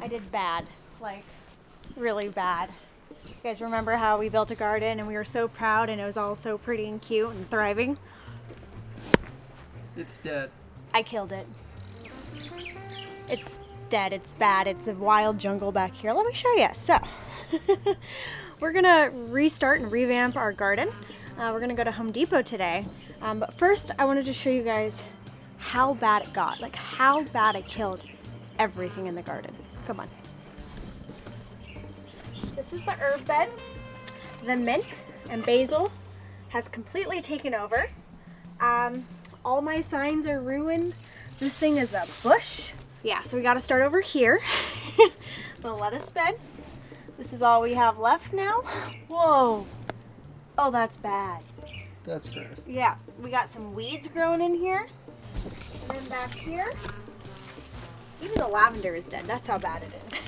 I did bad, like really bad. You guys remember how we built a garden and we were so proud and it was all so pretty and cute and thriving? It's dead. I killed it. It's dead, it's bad, it's a wild jungle back here. Let me show you. So, we're gonna restart and revamp our garden. We're gonna go to Home Depot today. But first, I wanted to show you guys how bad it got. Like how bad I killed everything in the garden. Come on. This is the herb bed. The mint and basil has completely taken over. All my signs are ruined. This thing is a bush. Yeah, so we gotta start over here. The lettuce bed. This is all we have left now. Whoa. Oh, that's bad. That's gross. Yeah, we got some weeds growing in here. And then back here, even the lavender is dead. That's how bad it is.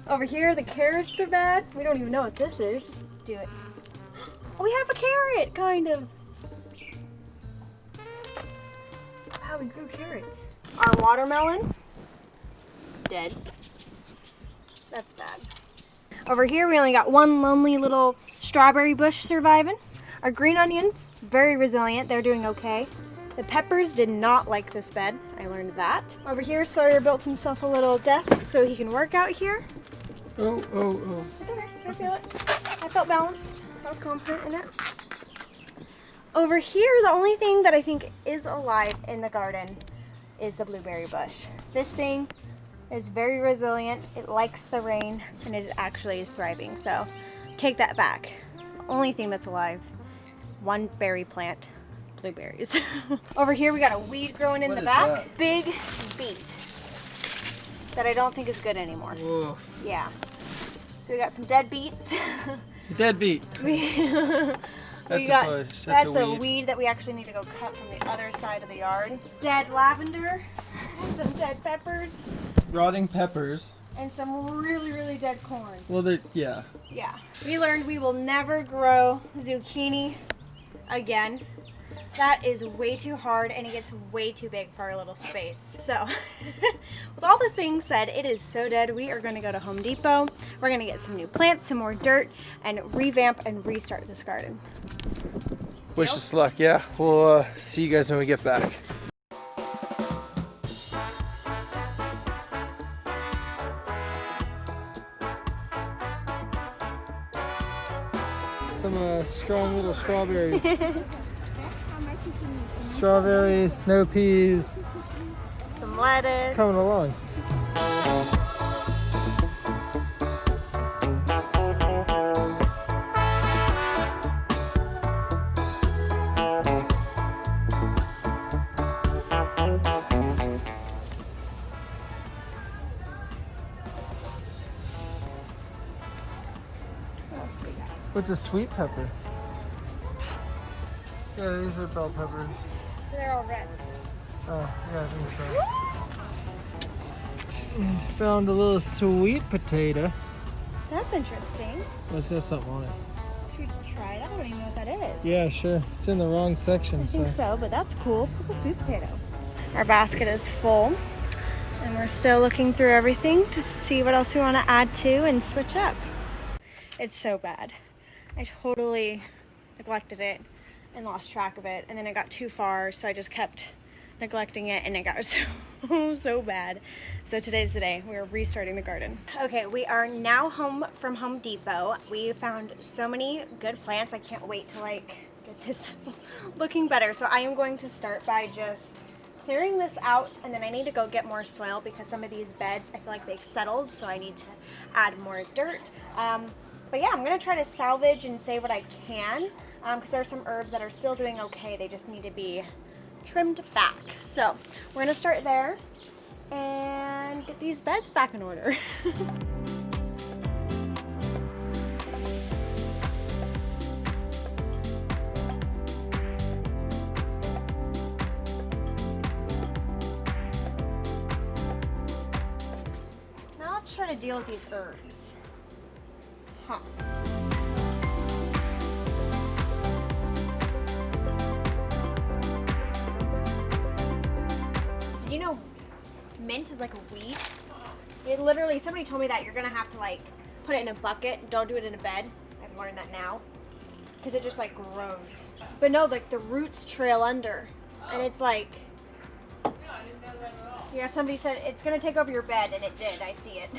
Over here, the carrots are bad. We don't even know what this is. Let's do it. Oh, we have a carrot, kind of. Wow, we grew carrots. Our watermelon, dead. That's bad. Over here, we only got one lonely little strawberry bush surviving. Our green onions, very resilient. They're doing okay. The peppers did not like this bed. I learned that. Over here, Sawyer built himself a little desk so he can work out here. Oh. It's okay. I feel it. I felt balanced. I was confident in it. Over here, the only thing that I think is alive in the garden is the blueberry bush. This thing is very resilient. It likes the rain, and it actually is thriving. So take that back. The only thing that's alive, one berry plant, blueberries. Over here, we got a weed growing in the back. That? Big beet that I don't think is good anymore. Whoa. Yeah. So we got some dead beets. Dead beet. That's a bush. That's a weed that we actually need to go cut from the other side of the yard. Dead lavender, some dead peppers. Rotting peppers. And some really, really dead corn. Well, yeah. Yeah. We learned we will never grow zucchini again. That is way too hard and it gets way too big for our little space. So, with all this being said, it is so dead. We are going to go to Home Depot. We're going to get some new plants, some more dirt, and revamp and restart this garden. Wish us luck, yeah. We'll see you guys when we get back. Some strong little strawberries. Strawberries, snow peas. Some lettuce. It's coming along. What's a sweet pepper? Yeah, these are bell peppers. They're all red. Oh, yeah, I think so. Found a little sweet potato. That's interesting. Let's got something on it. Should we try it? I don't even know what that is. Yeah, sure. It's in the wrong section. I think so, but that's cool. Look at sweet potato. Our basket is full, and we're still looking through everything to see what else we want to add to and switch up. It's so bad. I totally neglected it and lost track of it, and then it got too far, so I just kept neglecting it, and it got so bad. So today's the day. We're restarting the garden. Okay, we are now home from Home Depot. We found so many good plants. I can't wait to get this looking better. So I am going to start by just clearing this out, and then I need to go get more soil because some of these beds, I feel like they've settled, so I need to add more dirt. But yeah, I'm gonna try to salvage and save what I can because there are some herbs that are still doing okay. They just need to be trimmed back. So we're gonna start there and get these beds back in order. Now let's try to deal with these herbs. Huh. mint is like a weed. It literally, somebody told me that you're gonna have to like put it in a bucket. Don't do it in a bed. I've learned that now. Because it just like grows. But no, like the roots trail under. And it's like, Yeah, I didn't know that at all. yeah, somebody said it's gonna take over your bed, and it did. I see it.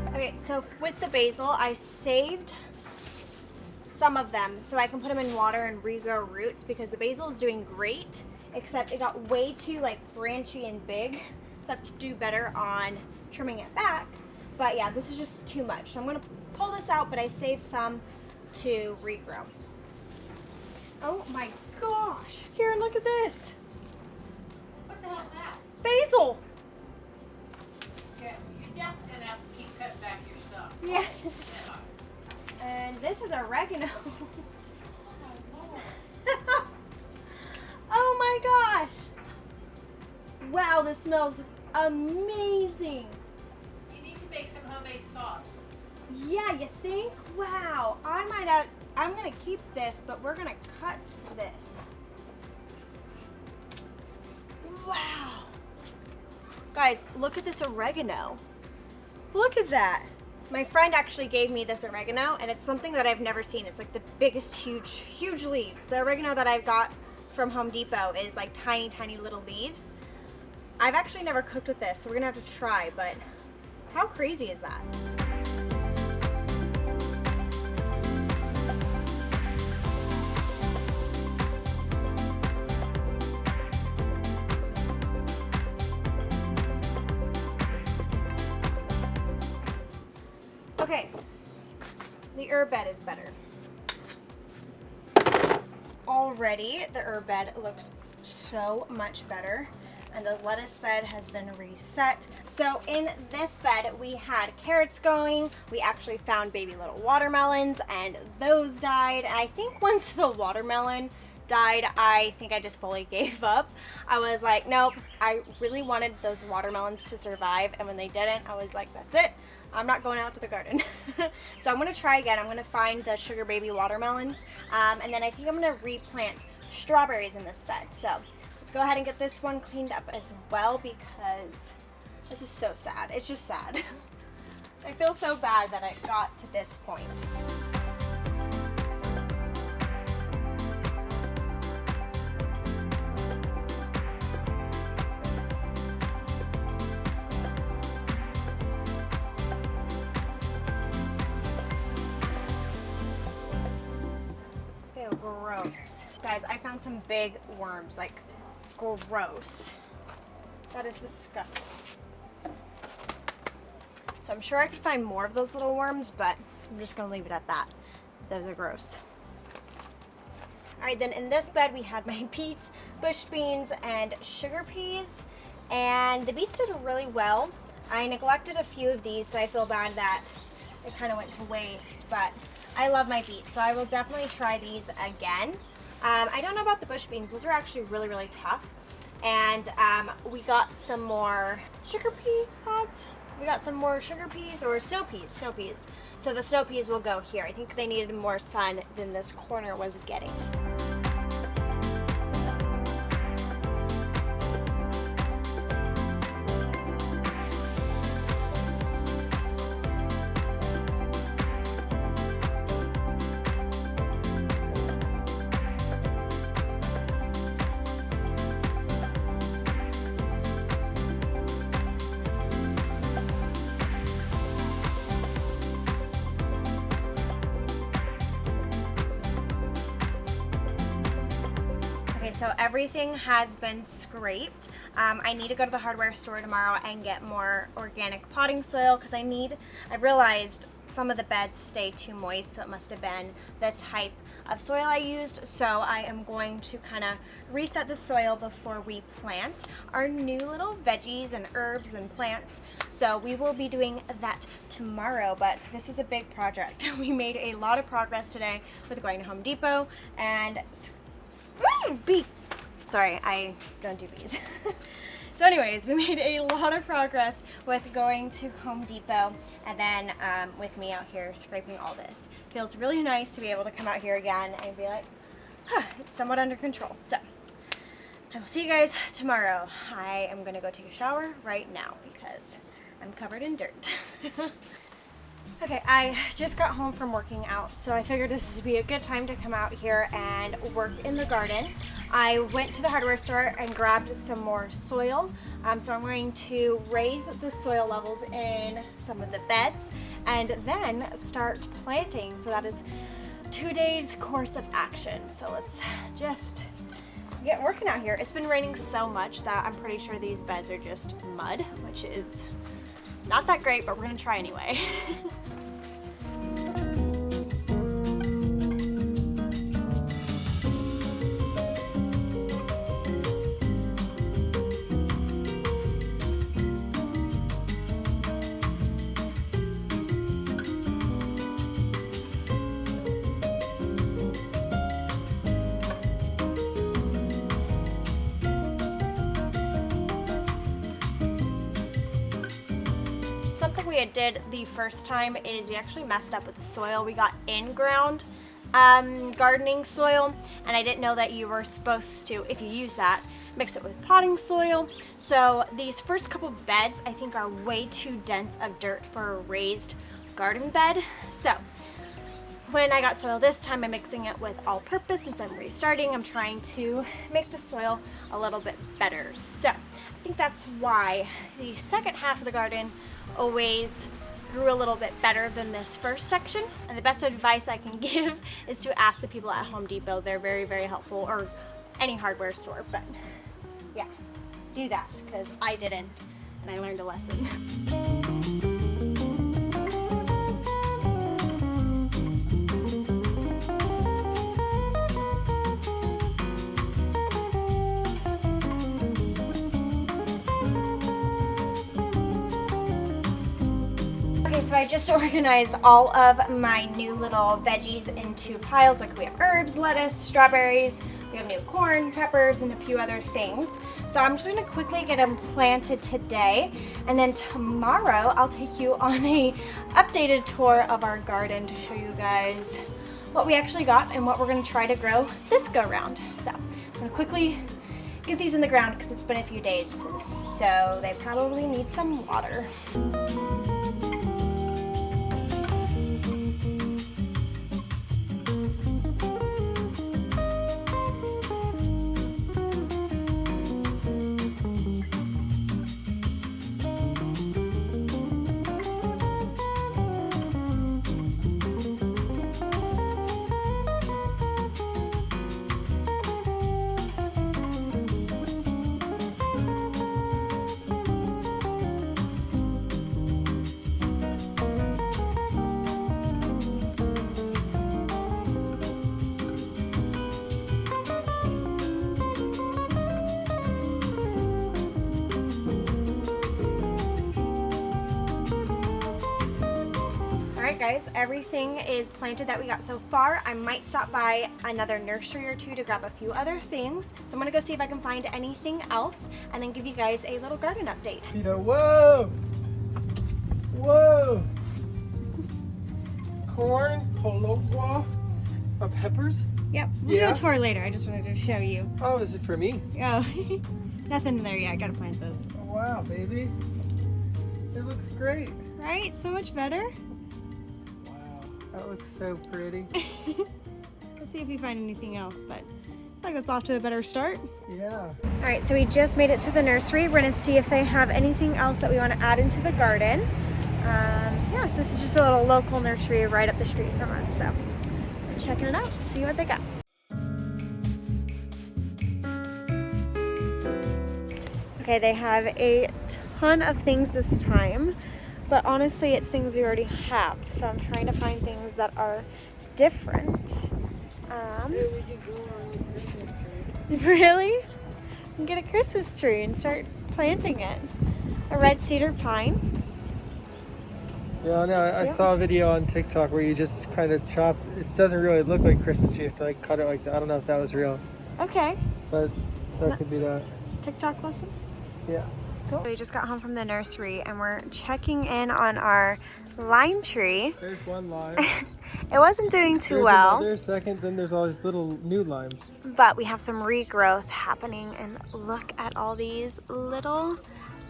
Okay, so with the basil, I saved some of them so I can put them in water and regrow roots, because the basil is doing great, except it got way too like branchy and big, so I have to do better on trimming it back. But yeah, this is just too much, so I'm gonna pull this out, but I saved some to regrow. Oh my gosh, Karen, look at this. What the hell's that? Basil. Yeah, you're definitely gonna have to keep cutting back your stuff. Yes. Yeah. And this is oregano. Oh, Lord. Oh my gosh. Wow, this smells amazing. You need to make some homemade sauce. Yeah, you think? Wow. I'm gonna keep this, but we're gonna cut this. Wow. Guys, look at this oregano. Look at that. My friend actually gave me this oregano, and it's something that I've never seen. It's like the biggest, huge leaves. The oregano that I've got from Home Depot is like tiny, tiny little leaves. I've actually never cooked with this, so we're gonna have to try, but how crazy is that? Okay, the herb bed is better. Already, the herb bed looks so much better, and the lettuce bed has been reset. So in this bed, we had carrots going. We actually found baby little watermelons, and those died. And I think once the watermelon died, I think I just fully gave up. I was like, nope, I really wanted those watermelons to survive, and when they didn't, I was like, that's it. I'm not going out to the garden. So I'm gonna try again. I'm gonna find the sugar baby watermelons, and then I think I'm gonna replant strawberries in this bed. So let's go ahead and get this one cleaned up as well, because this is so sad. It's just sad. I feel so bad that I got to this point. Ew, gross. Guys, I found some big worms, like gross. That is disgusting. So I'm sure I could find more of those little worms, but I'm just gonna leave it at that. Those are gross. All right, then in this bed we had my beets, bush beans, and sugar peas, and the beets did really well. I neglected a few of these, so I feel bad that it kind of went to waste, but I love my beets, so I will definitely try these again. I don't know about the bush beans. Those are actually really, really tough. And we got some more sugar pea pods. We got some more sugar peas, or snow peas. So the snow peas will go here. I think they needed more sun than this corner was getting. So everything has been scraped. I need to go to the hardware store tomorrow and get more organic potting soil, because I've realized some of the beds stay too moist, so it must have been the type of soil I used. So I am going to kind of reset the soil before we plant our new little veggies and herbs and plants. So we will be doing that tomorrow, but this is a big project. We made a lot of progress today with going to Home Depot and bee. Sorry, I don't do bees. So anyways, we made a lot of progress with going to Home Depot and then with me out here scraping all this. Feels really nice to be able to come out here again and be like, huh, it's somewhat under control. So I will see you guys tomorrow. I am gonna go take a shower right now because I'm covered in dirt. Okay, I just got home from working out, so I figured this would be a good time to come out here and work in the garden. I went to the hardware store and grabbed some more soil. So I'm going to raise the soil levels in some of the beds and then start planting. So that is 2 days course of action. So let's just get working out here. It's been raining so much that I'm pretty sure these beds are just mud, which is not that great, but we're gonna try anyway. Something we did the first time is we actually messed up with the soil. We got in-ground gardening soil, and I didn't know that you were supposed to, if you use that, mix it with potting soil. So these first couple beds I think are way too dense of dirt for a raised garden bed. So when I got soil this time, I'm mixing it with all-purpose. Since I'm restarting, I'm trying to make the soil a little bit better. So I think that's why the second half of the garden always grew a little bit better than this first section. And the best advice I can give is to ask the people at Home Depot. They're very, very helpful, or any hardware store. But yeah, do that, because I didn't, and I learned a lesson. So I just organized all of my new little veggies into piles. Like we have herbs, lettuce, strawberries, we have new corn, peppers, and a few other things. So I'm just gonna quickly get them planted today, and then tomorrow I'll take you on a updated tour of our garden to show you guys what we actually got and what we're gonna try to grow this go round. So I'm gonna quickly get these in the ground because it's been a few days, so they probably need some water. Alright guys, everything is planted that we got so far. I might stop by another nursery or two to grab a few other things. So I'm going to go see if I can find anything else and then give you guys a little garden update. Peter, whoa! Whoa! Corn, pologua, peppers? Yep, we'll do a tour later. I just wanted to show you. Oh, is it for me? Oh, nothing in there yet. I gotta plant those. Oh, wow, baby. It looks great. Right? So much better. That looks so pretty. Let's see if we find anything else, but I feel like that's off to a better start. Yeah. All right, so we just made it to the nursery. We're gonna see if they have anything else that we want to add into the garden. Yeah, this is just a little local nursery right up the street from us, so we're checking it out, see what they got. Okay, they have a ton of things this time. But honestly, it's things we already have. So I'm trying to find things that are different. Really? You can get a Christmas tree and start planting it. A red cedar pine. Yeah, no, I saw a video on TikTok where you just kind of chop. It doesn't really look like Christmas tree. You have to like cut it like that. I don't know if that was real. Okay. But that could be that. TikTok lesson? Yeah. Cool. We just got home from the nursery and we're checking in on our lime tree. There's one lime. It wasn't doing too There's well. another second, then there's all these little new limes. But we have some regrowth happening, and look at all these little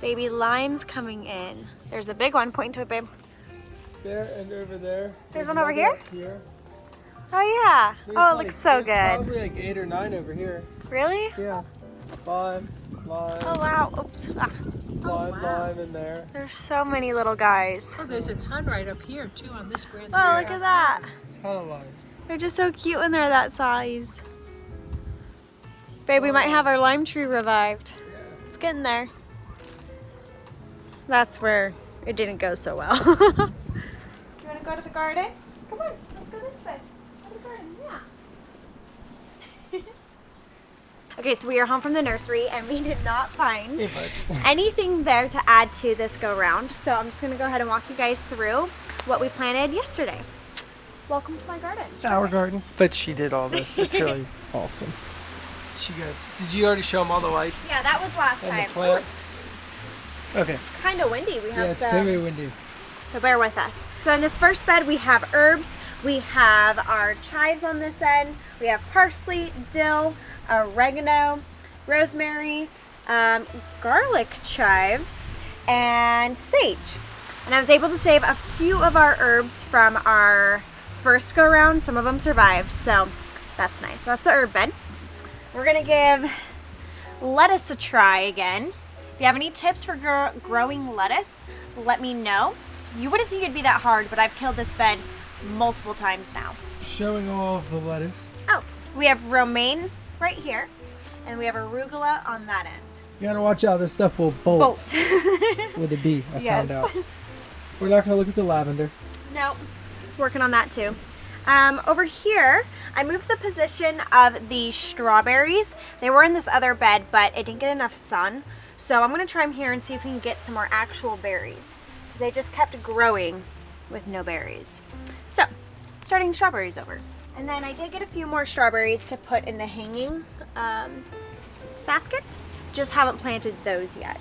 baby limes coming in. There's a big one. Point to it, babe. There and over there. There's one over here? Up here. Oh yeah. There's Oh, it like, looks so there's good. Probably like 8 or 9 over here. Really? Yeah. Lime, lime, Oh wow. Oops. Ah. lime, lime in there. There's so many little guys. Oh, there's a ton right up here too on this branch. Oh, look at that. Ton of limes. They're just so cute when they're that size. Babe, we might have our lime tree revived. It's getting there. That's where it didn't go so well. Do you want to go to the garden? Come on, let's go this way. Go to the garden, yeah. Okay, so we are home from the nursery and we did not find Hey, bud. anything there to add to this go round. So I'm just gonna go ahead and walk you guys through what we planted yesterday. Welcome to my garden. Our garden. But she did all this. It's really awesome. She goes. Did you already show them all the lights? Yeah, that was last And time. the plants? Okay. Kind of windy. We have Yeah, it's some. very windy. So bear with us. So in this first bed we have herbs, we have our chives on this end, we have parsley, dill, oregano, rosemary, garlic chives, and sage. And I was able to save a few of our herbs from our first go round. Some of them survived, so that's nice. So that's the herb bed. We're gonna give lettuce a try again. If you have any tips for growing lettuce, let me know. You wouldn't think it'd be that hard, but I've killed this bed multiple times now. Showing all of the lettuce. Oh, we have romaine right here, and we have arugula on that end. You gotta watch out. This stuff will bolt. With a B, I Yes. found out. We're not gonna look at the lavender. Nope. Working on that too. Over here, I moved the position of the strawberries. They were in this other bed, but it didn't get enough sun. So I'm gonna try them here and see if we can get some more actual berries. Because they just kept growing with no berries. So, starting strawberries over. And then I did get a few more strawberries to put in the hanging basket. Just haven't planted those yet.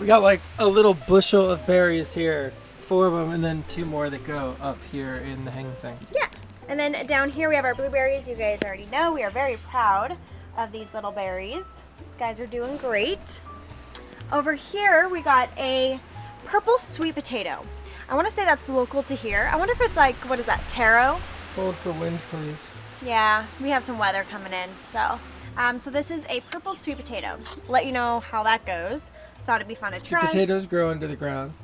We got like a little bushel of berries here. 4 of them, and then 2 more that go up here in the hanging thing. Yeah. And then down here we have our blueberries. You guys already know we are very proud of these little berries. These guys are doing great. Over here we got a purple sweet potato. I want to say that's local to here. I wonder if it's like, what is that, taro? Hold for wind, please. Yeah, we have some weather coming in, so. So this is a purple sweet potato. Let you know how that goes. Thought it'd be fun to The try. potatoes grow under the ground.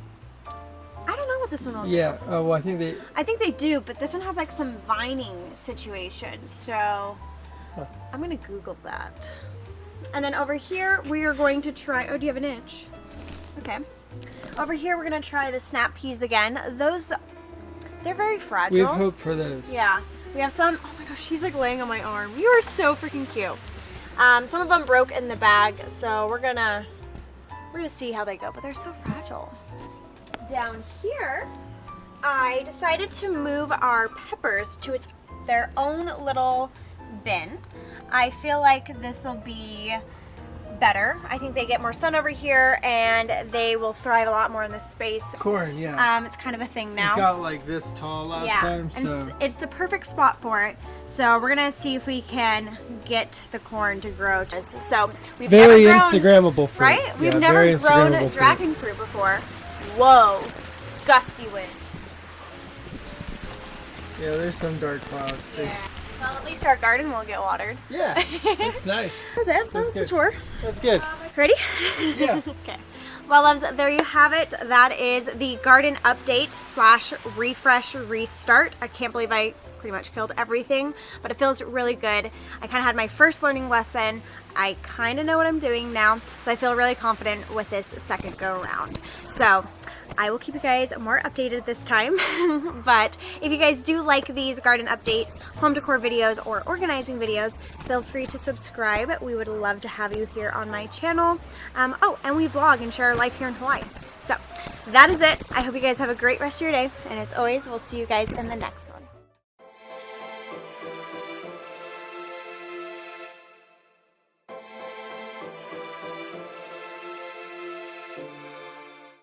I don't know what this one will do. Yeah. Oh, well, I think they do, but this one has like some vining situation, so I'm gonna Google that. And then over here we are going to try, oh, do you have an itch? Okay. Over here we're gonna try the snap peas again. Those, they're very fragile. we have hope for those. Yeah, we have some, oh my gosh, she's like laying on my arm. You are so freaking cute. Some of them broke in the bag, so we're gonna see how they go, but they're so fragile. Down here, I decided to move our peppers to their own little bin. I feel like this will be better. I think they get more sun over here and they will thrive a lot more in this space. Corn, yeah. It's kind of a thing now. It got like this tall last time, so. And it's the perfect spot for it. So we're gonna see if we can get the corn to grow. So we've Very never grown, Instagrammable fruit. right? We've Yeah, never very grown Instagrammable dragon fruit before. Whoa, gusty wind. Yeah, there's some dark clouds too. Yeah. Well, at least our garden will get watered. Yeah, looks nice. That was it. That was the good. tour. That's good. Ready? Yeah. Okay. Well, loves, there you have it. That is the garden update / refresh restart. I can't believe I pretty much killed everything, but it feels really good. I kind of had my first learning lesson. I kind of know what I'm doing now, so I feel really confident with this second go around. So I will keep you guys more updated this time. But if you guys do like these garden updates, home decor videos, or organizing videos, feel free to subscribe. We would love to have you here on my channel. Oh, and we vlog and share our life here in Hawaii. So that is it. I hope you guys have a great rest of your day. And as always, we'll see you guys in the next one.